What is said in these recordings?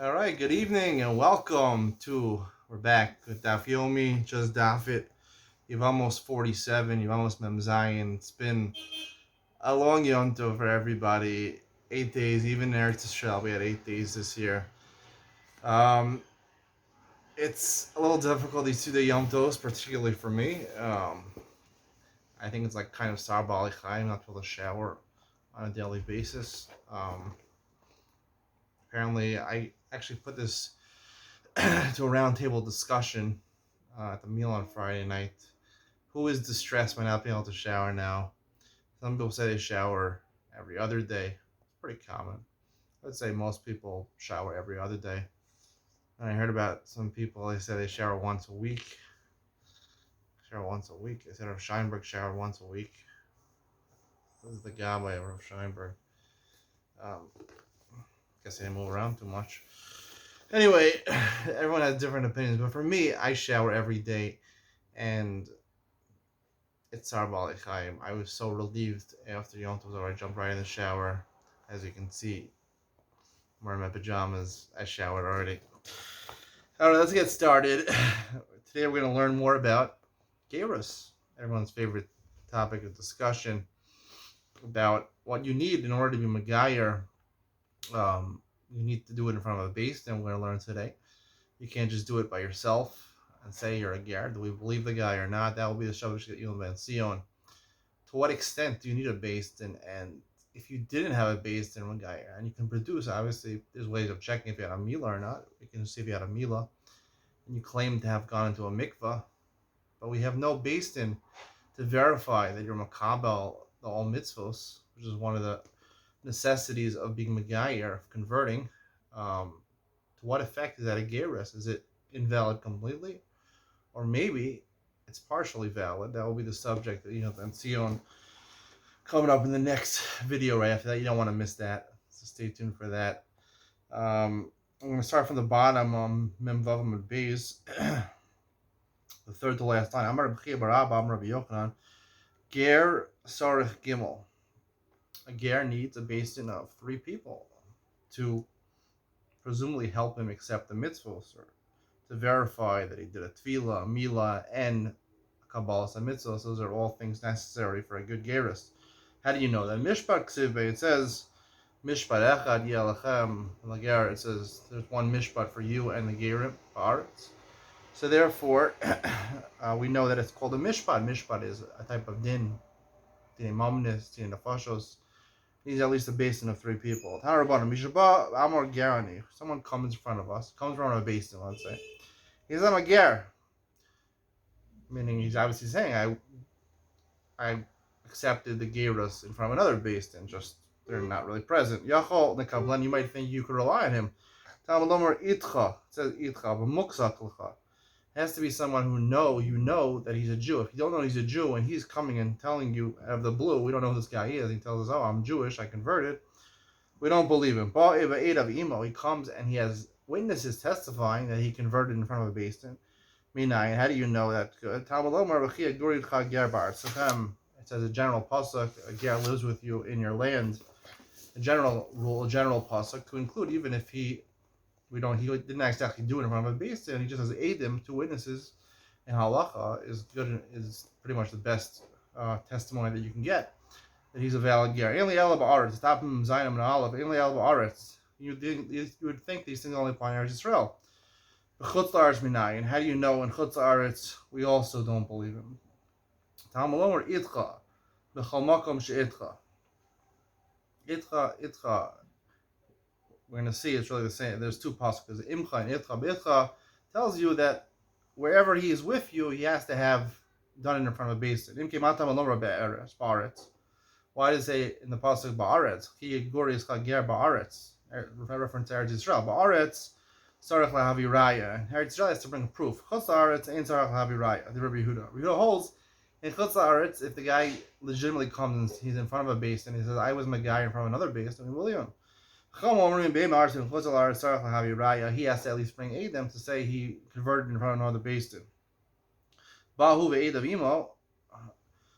All right, good evening and welcome to. We're back with Daf Yomi, just Daf It. Yevamos 47, Yevamos Mem Zion. It's been a long yonto for everybody. 8 days, even in Eretz Yisrael, we had 8 days this year. Um, it's a little difficult, these 2 day yontos, particularly for me. I think it's like kind of Sar Bali Chaim, not to be able to shower on a daily basis. Apparently, I actually put this to a roundtable discussion at the meal on Friday night. Who is distressed by not being able to shower now? Some people say they shower every other day. It's pretty common. I'd say most people shower every other day. And I heard about some people, they say they shower once a week. Shower once a week. They said Rav Scheinberg showered once a week. This is the Gabbai of Rav Scheinberg. Um, guess they didn't move around too much. Anyway, everyone has different opinions, but for me, I shower every day, and it's Sarbal Chaim. I was so relieved after Yom Tov was over. I jumped right in the shower. As you can see, I'm wearing my pajamas. I showered already. All right, let's get started. Today we're going to learn more about Gerus, everyone's favorite topic of discussion, about what you need in order to be Megayer. You need to do it in front of a beis, and we're going to learn today. You can't just do it by yourself and say you're a ger. Do we believe the guy or not? That will be the Shabbat Yom Ben Sion. To what extent do you need a beis din? And if you didn't have a beis din, guy, and you can produce, obviously, there's ways of checking if you had a mila or not. You can see if you had a mila, and you claim to have gone into a mikvah, but we have no beis din to verify that you're makabel the all mitzvos, which is one of the necessities of being megayer, of converting. To what effect is that a gerus? Is it invalid completely, or maybe it's partially valid? That will be the subject that Ben Sion coming up in the next video right after that. You don't want to miss that, so stay tuned for that. I'm going to start from the bottom. Mem Vav Amud Beis, the third to last line. Amar Rabbi Barabba, Amar Rabbi Yochanan, Ger Sarich Gimel. A ger needs a beis din of 3 people to presumably help him accept the mitzvos, or to verify that he did a tefillah, a milah, and a kabbalas mitzvos. Those are all things necessary for a good gerus. How do you know that? Mishpat Ksiv, it says, Mishpat Echad Yalachem Lager. It says there's one mishpat for you and the gerim parts. So therefore, we know that it's called a mishpat. Mishpat is a type of din mamnis, din nefashos. Needs at least a beis din of 3 people. Amor Gerani. Someone comes in front of us, comes from a beis din, let's say. He's I'm a ger, meaning he's obviously saying I accepted the gerus in front of another beis din, just they're not really present. Yachol nekablan, you might think you could rely on him. Talmud itcha, it says itcha, but muksak l'cha. It has to be someone who you know that he's a Jew. If you don't know he's a Jew and he's coming and telling you out of the blue, we don't know who this guy is. He tells us, "Oh, I'm Jewish. I converted." We don't believe him. He comes and he has witnesses testifying that he converted in front of a beis din. Minayin, how do you know that? Good. It says a general pasuk, a ger lives with you in your land. A general rule, a general pasuk to include even if he didn't exactly do it in front of a beis din, he just has edim, 2 witnesses, and halacha is pretty much the best testimony that you can get that he's a valid ger. Stop him Zainam and Aleph. You would think these things only apply in Eretz Yisrael. Chutz la'aretz minayin. How do you know in Chutz la'aretz we also don't believe him? Talmud Omer itcha b'chol makom she'itcha. Itcha. We're going to see it's really the same. There's 2 passages. Imcha and itcha. Itcha tells you that wherever he is with you, he has to have done it in front of a beis din. Why does it say in the pasuk ba'aretz? Ki goris chager ba'aretz. Reference to Eretz Yisrael. Ba'aretz sarach lahavi raya. Eretz Yisrael has to bring proof. Chutz la'aretz ain't sarach lahavi raya. The Rabbi Yehuda. Rabbi Yehuda holds in Chutz la'aretz, if the guy legitimately comes and he's in front of a beis din and he says, "I was my guy in front of another beis din," we believe him. He has to at least bring Adam to say he converted in front of another beis din.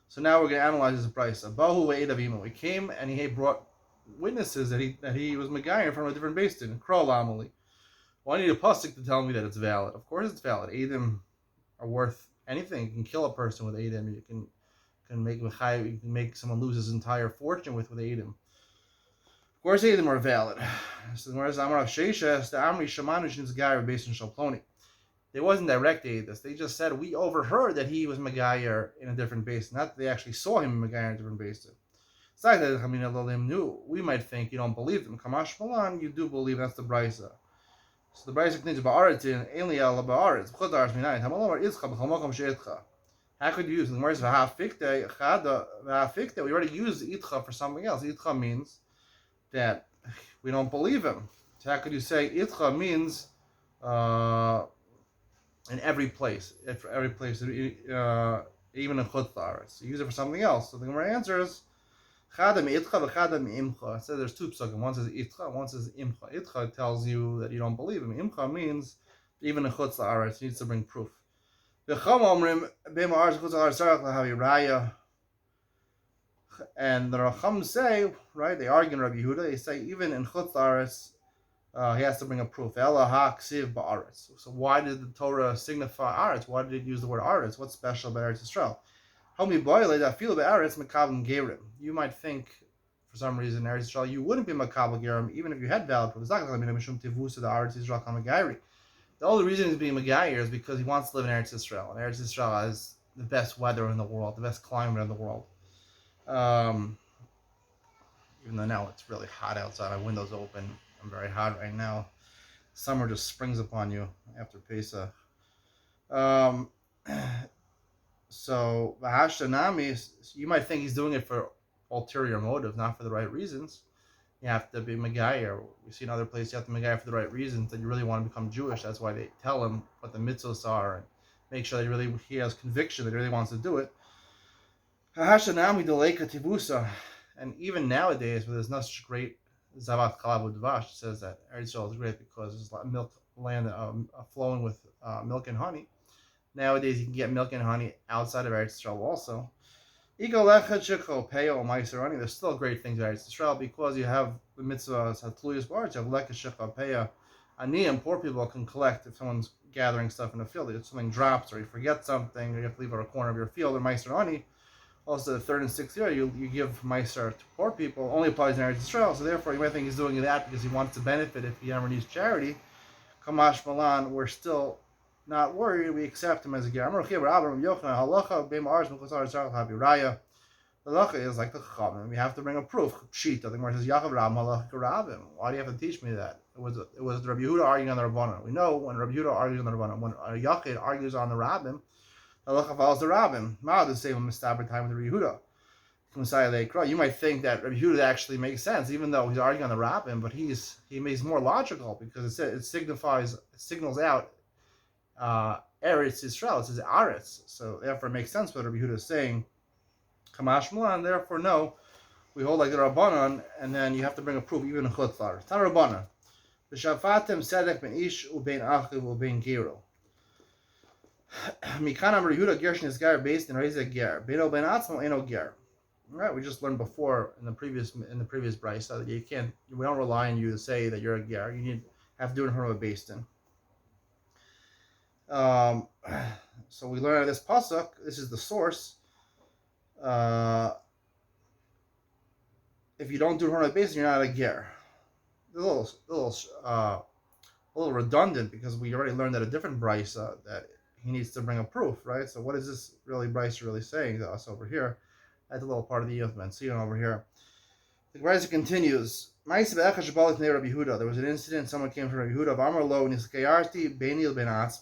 So now we're going to analyze this price. He came and he brought witnesses that he was Megayer in front of a different beis din. Well, I need a pasuk to tell me that it's valid. Of course it's valid. Eidim are worth anything. You can kill a person with Eidim. You can make someone lose his entire fortune with Eidim. Of course Eidim are valid. So whereas Amar Sheisha, the Amri Shamanu Shinzgai based in Shalploni. They wasn't direct Eidus. They just said we overheard that he was Megayer in a different base. Not that they actually saw him Megayer in a different base. It's like that knew. We might think you don't believe them. Kamash Malan, you do believe. That's the Brisa. So the Brisa continues Ba'aretin, Eliel Ba'aretz, B'chodar Shminayit, Hamalomar Izcha, B'chomokom She'etcha. How could you use the Gemara? We already used Itcha for something else. Itcha means that we don't believe him. So how could you say Itcha means in every place, even in Chutz La'aretz? You use it for something else. So the Gemara answers, Chadam Itcha v'Chadam Imcha. It says there's two psukim. One says Itcha, one says Imcha. Itcha tells you that you don't believe him. Imcha means even in Chutz La'aretz, he needs to bring proof. And the Racham say, right, they argue in Rabbi Yehuda, they say even in Chutz La'aretz, he has to bring a proof. So why did the Torah signify Aretz? Why did it use the word Aretz? What's special about Eretz Yisrael? You might think, for some reason, in Eretz Yisrael, you wouldn't be Makabel Gerim, even if you had valid proof. The only reason he's being Megayer is because he wants to live in Eretz Yisrael. And Eretz Yisrael has the best weather in the world, the best climate in the world. Even though now it's really hot outside, my window's open. I'm very hot right now. Summer just springs upon you after Pesach. So Vahashtanami, you might think he's doing it for ulterior motive, not for the right reasons. You have to be Megayer. We see in other places you have to Megayer for the right reasons, that you really want to become Jewish. That's why they tell him what the mitzvahs are and make sure that he has conviction that he really wants to do it. And even nowadays, where there's not such great Zavat Chalav Udvash, it says that Eretz Yisrael is great because there's a lot of milk land flowing with milk and honey. Nowadays, you can get milk and honey outside of Eretz Yisrael also. There's still great things about Eretz Yisrael because you have the mitzvah Hatluyas Baruch, you have Lekha Shecha Peya. Aniyim, poor people can collect if someone's gathering stuff in a field. If something drops or you forget something, or you have to leave it at a corner of your field, or Meiser Ani. Also, the third and sixth year, you give Meiser to poor people, only applies in Eretz Yisrael. So therefore, you might think he's doing that because he wants to benefit if he ever needs charity. Kamash Malan, we're still not worried. We accept him as a ger. The halacha is like the chachamim. We have to bring a proof. Pshita. The Gemara says, "Yachav Rab Malach Rabim." Why do you have to teach me that? It was Rabbi Yehuda arguing on the Rabbanan. We know when Rabbi Yehuda argues on the Rabbanan, when a Yachid argues on the Rabbim, the halacha follows the Rabbim. Ma'ad the same mistaber time with Rabbi Yehuda. You might think that Rabbi Yehuda actually makes sense, even though he's arguing on the Rabbim, but he makes more logical because it signals out Eretz Yisrael. It says Aretz, so therefore it makes sense what Rabbi Yehuda is saying. Kamash Mulan, therefore no, we hold like the Rabbanan, and then you have to bring a proof even in Chutz La'aretz. Tan Rabbanan, v'shafatem sedek ben ish ubein achiv ubein gero. Mikanam Rabbi Yehuda Gershon is ger based in Reizek ger. Beino ben atzmo eno ger. Right, we just learned before in the previous brisa that we don't rely on you to say that you're a ger. You have to do it in front of a beis din. So we learn out of this pasuk. This is the source. If you don't do it in front of a beis din, you're not a ger. A little redundant because we already learned that a different brisa that he needs to bring a proof, right? So what is this brisa really saying to us over here? That's a little part of the Yevamos. See it over here. The brisa continues. There was an incident. Someone came from Rabbi Yehuda.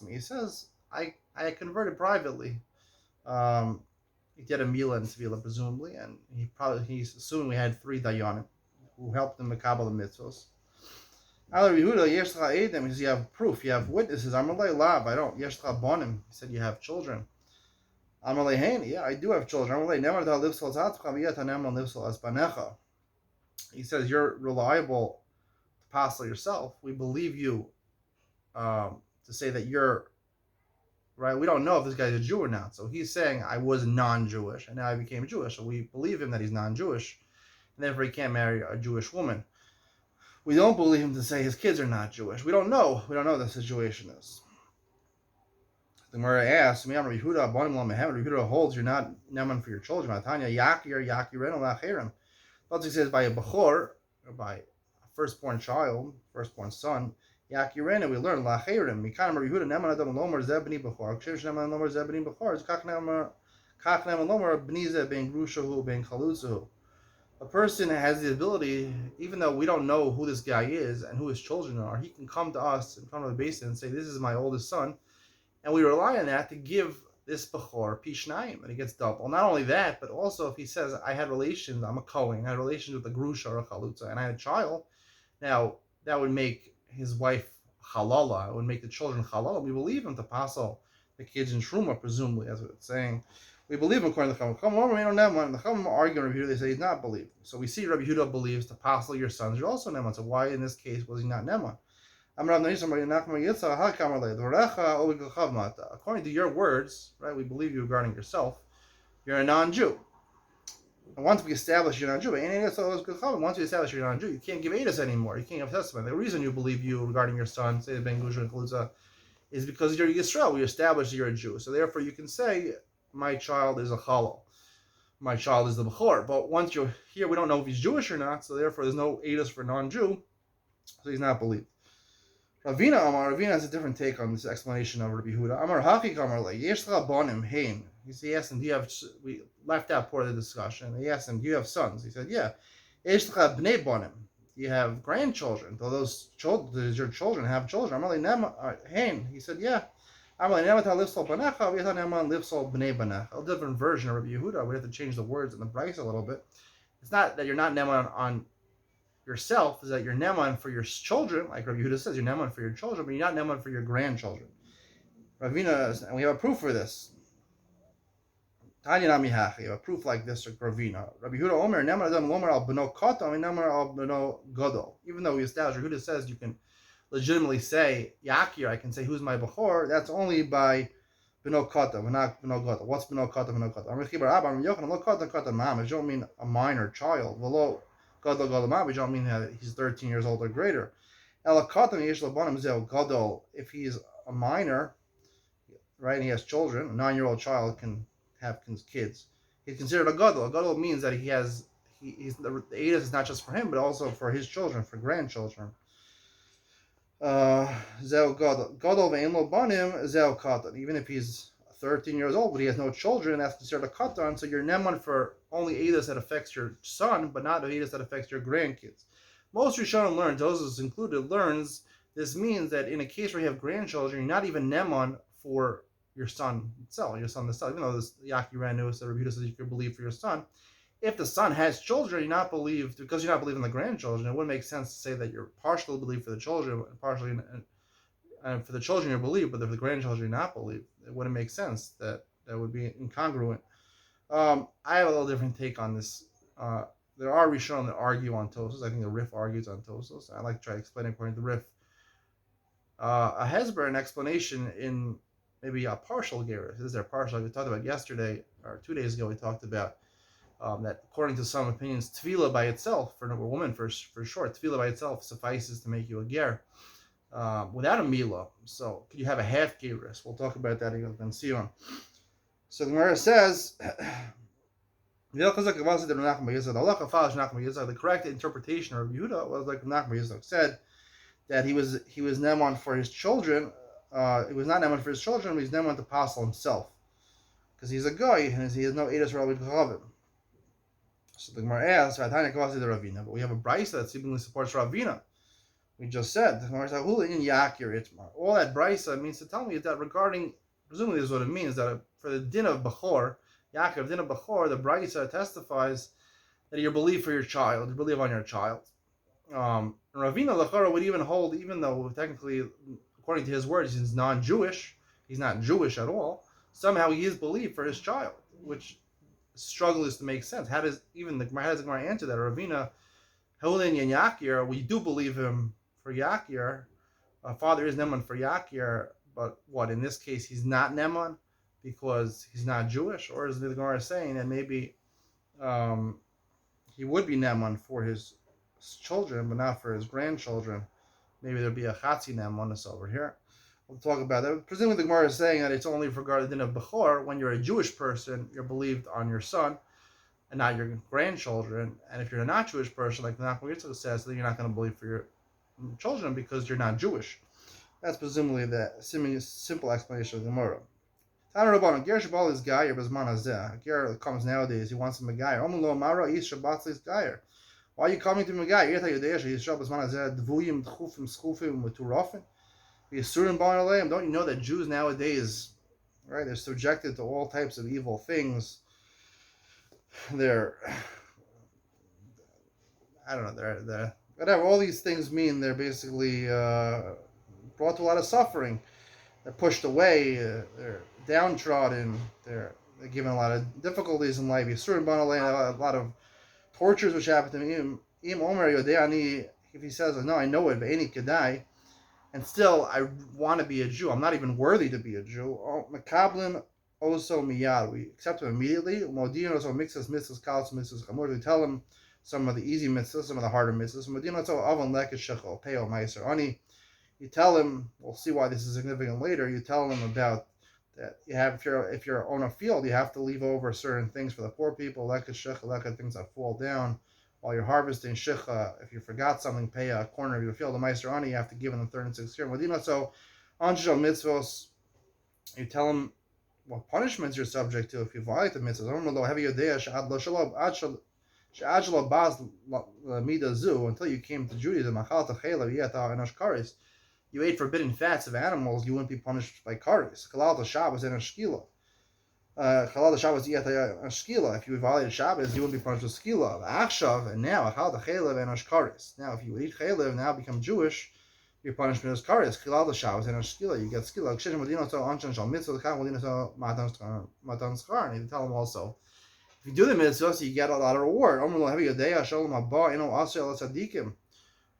He says, I converted privately. He did a mila and tefillah, presumably, and he's assuming we had 3 dayanim who helped him makabel the mitzvos. Rabbi Yehuda, he says, you have proof, you have witnesses. Amalei lav, I don't. Yesh lecha bonim, he said, you have children. Amalei hani, yeah, I do have children. Amalei nemar da livsol zatzcha v'yet haneman livsol asbanecha. He says, you're reliable to pastel yourself. We believe you to say that you're, right? We don't know if this guy's a Jew or not. So he's saying, I was non-Jewish, and now I became Jewish. So we believe him that he's non-Jewish, and therefore he can't marry a Jewish woman. We don't believe him to say his kids are not Jewish. We don't know. We don't know what the situation is. The Gemara asks, Rabbi Yehuda holds you're not neman for your children. Tanya yakir yakirenu lacherim. He says by a bechor, or by a firstborn child, firstborn son, yakirenu, we learn lacherim. Mikan Rabbi Yehuda neman adam lomer zebni bechor. Kshev neman lomer zebni bechor. Kach neman lomer bni ze ben grushahu ben chalutzahu. A person has the ability, even though we don't know who this guy is and who his children are, he can come to us in front of the basin and say, this is my oldest son, and we rely on that to give this bechor pishnayim, and he gets double. Not only that, but also if he says, I had relations, I'm a Kohen, I had relations with a grusha or a chalutza, and I had a child, now that would make his wife halala, it would make the children halala. We believe him to passel the kids in truma, presumably, that's what it's saying. We believe him according to the Chachamim. The Chachamim argue Rabbi Yehuda, they say he's not believed. So we see Rabbi Yehuda believes to passel your sons, you're also neman. So why in this case was he not neman? According to your words, right, we believe you regarding yourself, you're a non-Jew. And once we establish you're not Jew, once we establish you're not Jew, you can't give edus anymore. You can't give testimony. The reason you believe you regarding your son, say Ben Gusha and Chalutza, is because you're Yisrael. We established you're a Jew. So therefore you can say, my child is a chalal. My child is the bechor. But once you're here, we don't know if he's Jewish or not, so therefore there's no edus for non-Jew, so he's not believed. Ravina has a different take on this explanation of Rabbi Yehuda. Amar Haki Kamar Le Yesh Bonim Hein. He asked him, do you have? We left out part of the discussion. He asked him, do you have sons? He said, yeah. Yesh Bnei Bonim. You have grandchildren. Do those children, does your children have children? Amar Le Hein. He said, yeah. Amar Le Nemat HaLivsol Banecha. V'yata Neman Livsol Bnei Banecha. A different version of Rabbi Yehuda. We have to change the words in the Bryce a little bit. It's not that you're not Neman on yourself, is that you're neman for your children, like Rabbi Yehuda says, you're neman for your children, but you're not neman for your grandchildren. Ravina, and we have a proof for this. Tanya Namihachi, we have a proof like this, Ravina. Rabbi Yehuda Omer, neman adam lomer al beno kata, and neman al beno godol. Even though we established, Yehuda says you can legitimately say, Yakir, I can say, who's my bechor, that's only by beno kata, not beno godol. What's beno kata, beno kata? I'm Rechibar Abba, I'm Yochanan, lo kata, kata ma'am. I don't mean a minor child. Velo Gadol Gadol, we don't mean that he's 13 years old or greater. If he's a minor, right, and he has children, a 9-year-old child can have kids. He's considered a gadol. A gadol means that he's the edus is not just for him, but also for his children, for grandchildren. Even if he's 13 years old, but he has no children, that's considered a katan. So you're neman for only edus that affects your son, but not the edus that affects your grandkids. Most Rishonim learn, those included, learns this means that in a case where you have grandchildren, you're not even neman for your son itself, even though this Yakirenu, so Rabbi Yehuda says you could believe for your son. If the son has children, you're not believed, because you're not believing the grandchildren, it wouldn't make sense to say that you're partially believed for the children, partially for the children you believe, but if the grandchildren you're not believed, it wouldn't make sense. That would be incongruent. I have a little different take on this. There are Rishonim that argue on Tosos. I think the Rif argues on Tosos. I like to try to explain it according to the Rif. A Hezber, an explanation in maybe a partial gerus. This is their partial. We talked about yesterday, or 2 days ago, we talked about that according to some opinions, tefillah by itself, for a woman for short, tefillah by itself suffices to make you a ger. Without a milah. So could you have a half gerus? We'll talk about that in Sion. So the Gemara says, the correct interpretation of Yehuda was like Nachman Yitzchak said, that he was neman for his children. He was not neman for his children, but he's neman to passel himself, because he's a guy and he has no edus rabbi k'chavim. So the Gemara asks, but we have a brayso that seemingly supports Ravina. We just said, all that brayso means to tell me that regarding, presumably this is what it means, that for the din of Bechor, Yaakov, din of Bechor, the brayso testifies that you believe for your child, you believe on your child. Ravina Lachara would even hold, even though technically, according to his words, he's non-Jewish, he's not Jewish at all, somehow he is believed for his child, which struggles to make sense. How does the Gemara answer that? Ravina, Haulin and Yakir, we do believe him for Yakir. Father is Neman for Yakir, but what, in this case, he's not Neman because he's not Jewish? Or is the Gemara saying that maybe he would be Neman for his children, but not for his grandchildren. Maybe there'll be a Chatzinem on us over here. We'll talk about that. Presumably, the Gemara is saying that it's only regarded in a Bechor. When you're a Jewish person, you're believed on your son and not your grandchildren. And if you're a not Jewish person, like the Nachman Yitzchak says, then you're not going to believe for your children because you're not Jewish. That's presumably the simple explanation of the Gemara. Tana Rabbanan, Ger Shabal is Gayer Bezman Hazeh. Ger comes nowadays, he wants him a Gayer. Omen lo Mara Is Shabbat is Gayer. Why are you coming to him a Gayer? Yeta Yodei Sheh Yisrael Bezman Hazeh Dvuyim Dchufim Schufim Uturofim. Yisurim Ban Aleim. Don't you know that Jews nowadays, right? They're subjected to all types of evil things. They're, I don't know. They're whatever. All these things mean they're basically brought to a lot of suffering. They're pushed away. They're downtrodden. They're given a lot of difficulties in life. Yisurim Ban Aleim. A lot of tortures which happen to him. Im Omer Yodei Ani. If he says, "No, I know it," but Ve'eni Kedai. And still, I want to be a Jew. I'm not even worthy to be a Jew. Makablin oso miyad. We accept him immediately. Modin oso mixes mitzvahs, kalos mitzvahs chamur. We tell him some of the easy mitzvahs, some of the harder mitzvahs. Modin oso avan leket shechol peo meiser ani. You tell him. We'll see why this is significant later. You tell him about that. You have if you're on a field, you have to leave over certain things for the poor people. Leket shechol, leket things that fall down. While you're harvesting shicha, if you forgot something, pay a corner of your field. The meiser ani, you have to give him the third and sixth year. Modina, so anshel mitzvos, you tell him what punishments you're subject to if you violate the mitzvahs. Until you came to Judaism, you ate forbidden fats of animals, you wouldn't be punished by kares. Kalal the Shabbos and Ashkila. Chalal the Shabbos Ashkila. If you violated Shabbos, you wouldn't be punished with skila. Achshav, and now Achal the Chaylev and Ashkaris. Now, if you would eat Chaylev, now become Jewish, your punishment is kares. Chalal the Shabbos and Ashkila. You get skila. Kshesh Modino so Anshan Shal Mitzvah. Kach Modino so Matan Skar. And you tell them also, if you do the mitzvah, so you get a lot of reward. Omer lo hevi Yodei Shalom Haba Eno Asher El Tzadikim.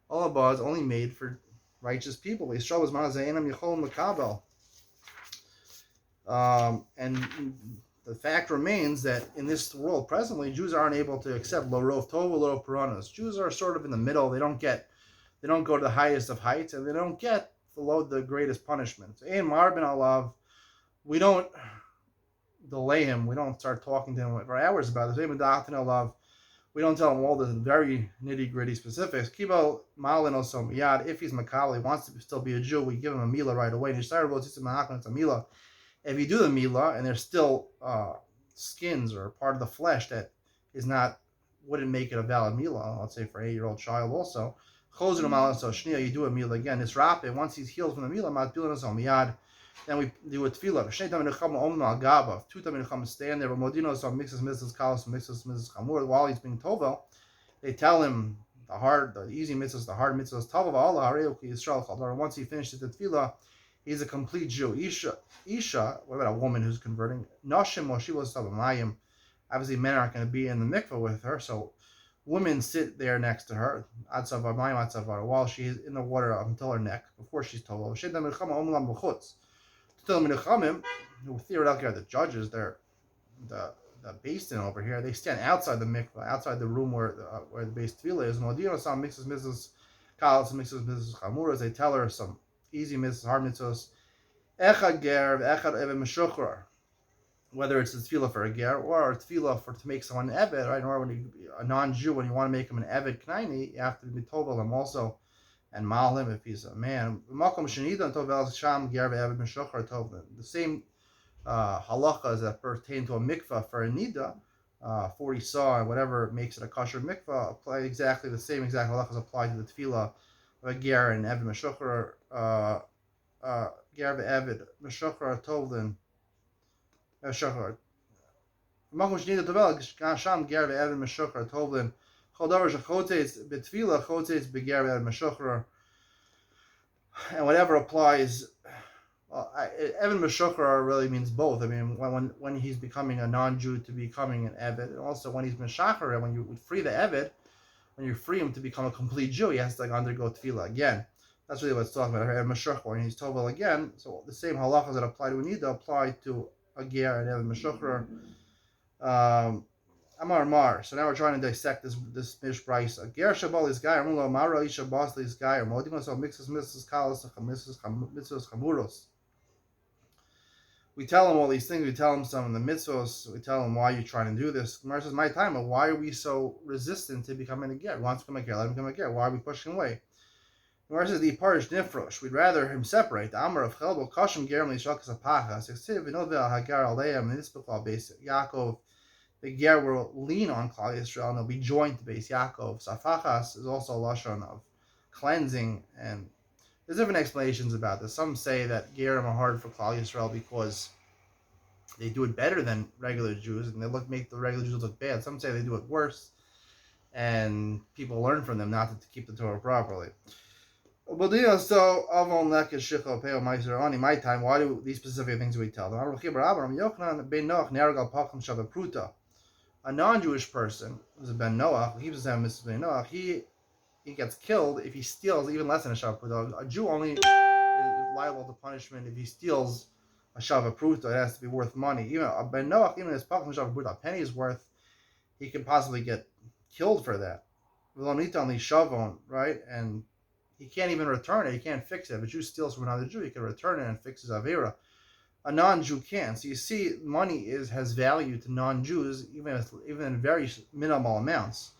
All Haba is only made for righteous people. Yisrael was Manazeh Enam Yechol Makabel. And the fact remains that in this world presently, Jews aren't able to accept lo rov tov lo rov puranos. Jews are sort of in the middle. They don't go to the highest of heights, and they don't get the greatest punishment. And Mar ben Alav, we don't delay him. We don't start talking to him for hours about this. We don't tell him all the very nitty gritty specifics. Kibel malin osom yad. If he's makabel, he wants to still be a Jew, we give him a milah right away. It's a milah. If you do the milah and there's still skins or part of the flesh that wouldn't make it a valid milah, let's say for an 8-year-old child also, you do a milah again. This rapid, once he's healed from the milah, then we do a tefillah. 2 Talmid Chacham stand there, but mixes mitzvahs kalos, mixes mitzvahs chamur. While he's being tovel, they tell him the easy mitzvahs, the hard mitzvahs. Tovel Allah hareu ki Yisrael chadar. Once he finishes the tefillah, he's a complete Jew. Isha, what about a woman who's converting? Nashim Moshilos Tabamayim. Obviously, men aren't going to be in the mikveh with her, so women sit there next to her, Adsavar Mayim Adsavar, while she's in the water until her neck, before she's told. Who theoretically are the judges, they're the beis din over here. They stand outside the mikveh, outside the room where the beis tefillah is. Modino Sam mixes Mrs. Kalas, mixes Mrs. Chamuras. They tell her some easy mitzvahs, hard mitzvahs. Echad ger, echad eved meshuchrar. Whether it's a tefillah for a ger or a tefillah to make someone an eved, right? Or when a non-Jew, when you want to make him an eved knaini, you have to be tovel him also and mal him if he's a man. The same halachas that pertain to a mikvah for a nida, 40 saw and whatever makes it a kosher mikvah, apply exactly the same exact halachas apply to the tefillah of a ger and eved meshuchrar. Ger ve'eved meshuchrar tovlin meshuchrar. Makom shnida tovel gasham ger ve'eved meshuchrar tovlin. Chol davar shechotes betfila chotes beger ve'eved meshuchrar. And whatever applies. Eved meshuchrar really means both. I mean, when he's becoming a non-Jew to becoming an eved, and also when he's meshacher, when you free the eved, when you free him to become a complete Jew, he has to undergo tefillah again. That's really what it's talking about. Meshachar, when he's tovel again, so the same halachas that apply to a nida apply to a ger and eved meshachar. Amar Mar. So now we're trying to dissect this mishbraisa. Ger shabal is guy. Amulo Mara isha bas is guy. Modimos so mixes kalas mitzvos chamuros. We tell him all these things. We tell him some of the mitzvos. We tell him why you're trying to do this. Gemara says, "My time. Why are we so resistant to becoming a ger? He wants to become a ger. Let him become a ger. Why are we pushing away?" Gemara says, "The parish nifrosh. We'd rather him separate. The amar of chelbo kashim gerim lishakas apachas. Eksiv v'novel hagar aleim nispachal beis Yaakov. The ger will lean on Klal Yisrael and they'll be joined to beis Yaakov. Safachas is also a lashon of cleansing and." There's different explanations about this. Some say that Gerim are hard for Klal Yisrael because they do it better than regular Jews, and they make the regular Jews look bad. Some say they do it worse, and people learn from them not to keep the Torah properly. My time, why do these specific things we tell them? A non-Jewish person, who's a Ben Noach, keeps his name Mrs. Ben Noach, he gets killed if he steals even less than a Shavah Pruta. A Jew only is liable to punishment if he steals a Shavah Pruta. It has to be worth money. Even a Ben Noach, even his Shavah Pruta, a penny's worth, he could possibly get killed for that. Only Shavon, right? And he can't even return it. He can't fix it. If a Jew steals from another Jew, he can return it and fix his Avera. A non-Jew can. So you see, money has value to non-Jews, even in very minimal amounts.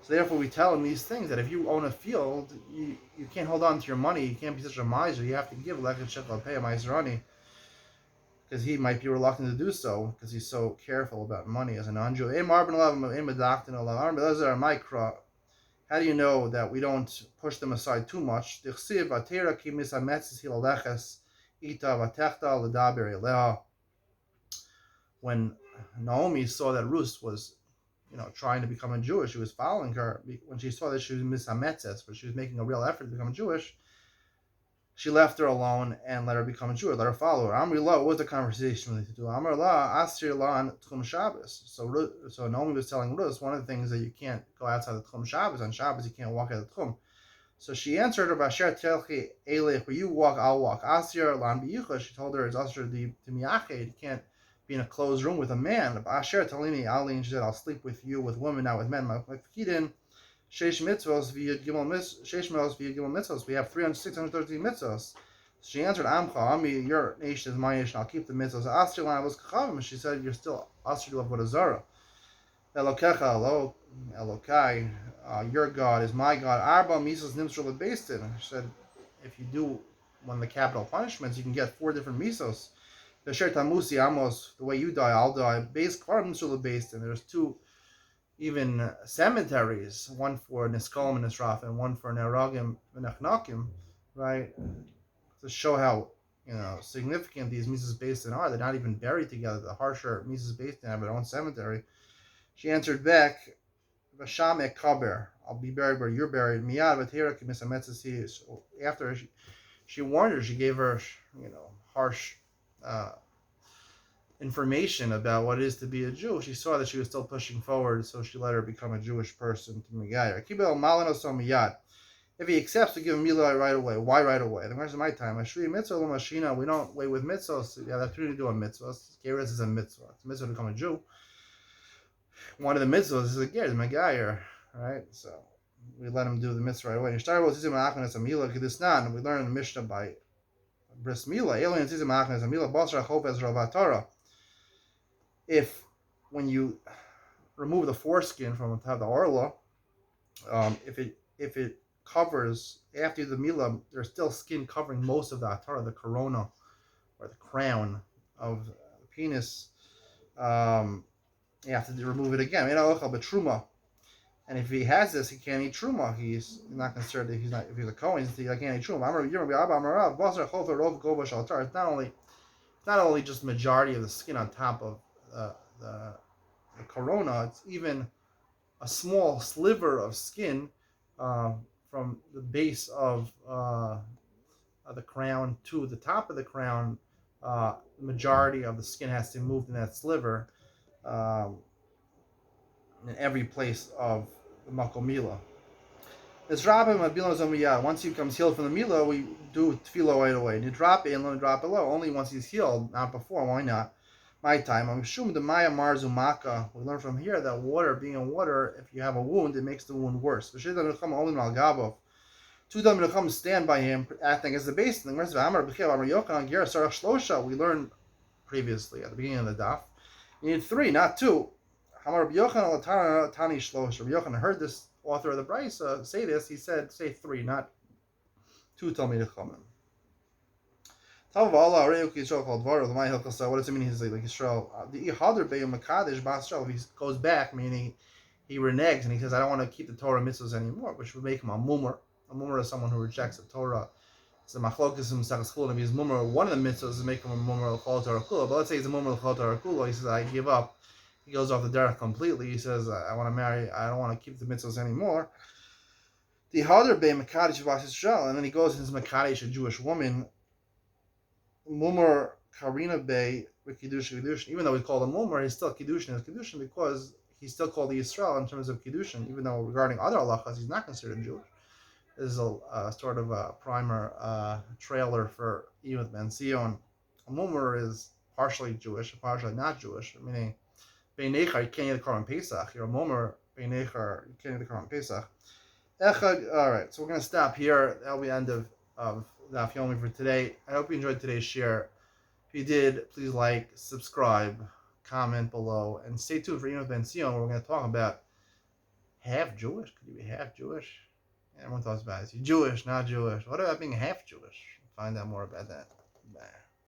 So therefore, we tell him these things, that if you own a field, you can't hold on to your money. You can't be such a miser. You have to give Lechet Shekel Pei Maiserani, because he might be reluctant to do so, because he's so careful about money as a non-Jew. How do you know that we don't push them aside too much? When Naomi saw that Ruth was trying to become a Jewish, she was following her. When she saw that she was misametzes, but she was making a real effort to become Jewish, she left her alone and let her become a Jew, let her follow her. Amri La, what was the conversation with you? Amri La, Asir La on Tchum Shabbos. So Naomi was telling Ruth, one of the things that you can't go outside the Tchum Shabbos. On Shabbos, you can't walk out of the Tchum. So she answered her, Basher Telchi Elech, where you walk, I'll walk. Asir La Biyucha, she told her, it's Asir to Miyached, you can't be in a closed room with a man. Asher Talini Ali, and she said, I'll sleep with you, with women, not with men. Mafkidin, Sheish mitzvos v'yud gimel mitzvos. We have 613 mitzvos. She answered, Amcha, Ami, your nation is my nation. I'll keep the mitzvos. Asher Lan was kachavim. She said, you're still Asher to Avodah Zarah. Elokecha, Elokai, your God is my God. Arba mitzvos nimshul lebeistin. She said, if you do one of the capital punishments, you can get 4 different mitzvos. Besher tamusi amos, the way you die, I'll die. Beis kvar nimshul lebeistin. There's 2 even cemeteries, one for Niskolim and Nisraf, and one for Neragim and Echnakim, right? To show how significant these Mises Beistin are. They're not even buried together. The harsher Mises Beistin have their own cemetery. She answered back, Vasham Kaber, I'll be buried where you're buried. Miyad Vatera Kimisametzasi. After she warned her, she gave her, harsh information about what it is to be a Jew. She saw that she was still pushing forward, so she let her become a Jewish person to Megayer. Kibel Malanos Miyad. If he accepts to give him Milah right away, why right away? The rest of my time, Ashri Mitzvah Mashina, we don't wait with mitzvahs. You have the opportunity to do a mitzvah. Geras is a mitzvah. It's a mitzvah to become a Jew. One of the mitzvahs is a ger, is Megayer, right? So we let him do the mitzvah right away. We learn in the Mishnah by Bris Milah. If when you remove the foreskin from the orla, if it covers after the milah, there's still skin covering most of the atara, the corona or the crown of the penis. You have to remove it again. And if he has this, he can't eat truma. He's not considered. If he's a kohen, he can't eat truma. It's not only just majority of the skin on top of the corona, it's even a small sliver of skin from the base of the crown to the top of the crown. The majority of the skin has to move in that sliver in every place of the Makom Milah. Once he becomes healed from the Milah, we do tefillah right away. You drop it and let him drop it low. Only once he's healed, not before. Why not? My time. I'm shum the Maya Marzumaka. We learn from here that water, being in water, if you have a wound, it makes the wound worse. Two Talmidei Chacham stand by him, acting as the base. We learned previously at the beginning of the daf. You need 3, not 2. Rabbi Yochanan heard this author of the Brisa say this. He said, say 3, not 2 Talmidei Chacham. What does it mean? He's like Israel. The Ihader Beyom Makadesh Bas Israel. If he goes back, meaning he reneges and he says, "I don't want to keep the Torah mitzvahs anymore," which would make him a mummer. A mummer is someone who rejects the Torah. So machlokas himself chulin. If he's mummer, one of the mitzvahs is make him a mummer l'chol Torah kula. But let's say he's a mummer l'chol Torah kula. He says, "I give up." He goes off the derech completely. He says, "I want to marry. I don't want to keep the mitzvahs anymore." The Ihader Beyom Makadesh Bas Israel, and then he goes and is Makadesh, a Jewish woman. Mumar Karina Bey with Kiddushin. Even though we call him Mumar, he's still Kiddushin because he's still called the Yisrael in terms of Kiddushin, even though regarding other halachas, he's not considered Jewish. This is a sort of a primer trailer for Yevamos Ben Sion. A Mumar is partially Jewish, partially not Jewish, meaning Beinechar, you can't eat the Korban Pesach. You're a Mumar, Beinechar, you can't eat the Korban Pesach. Alright, so we're going to stop here. That'll be the end of Daf Yomi for today. I hope you enjoyed today's share. If you did, please like, subscribe, comment below, and stay tuned for Yevamos Ben Sion, where we're going to talk about half Jewish. Could you be half Jewish? Everyone talks about it. Is he Jewish, not Jewish? What about being half Jewish? Find out more about that. Bye.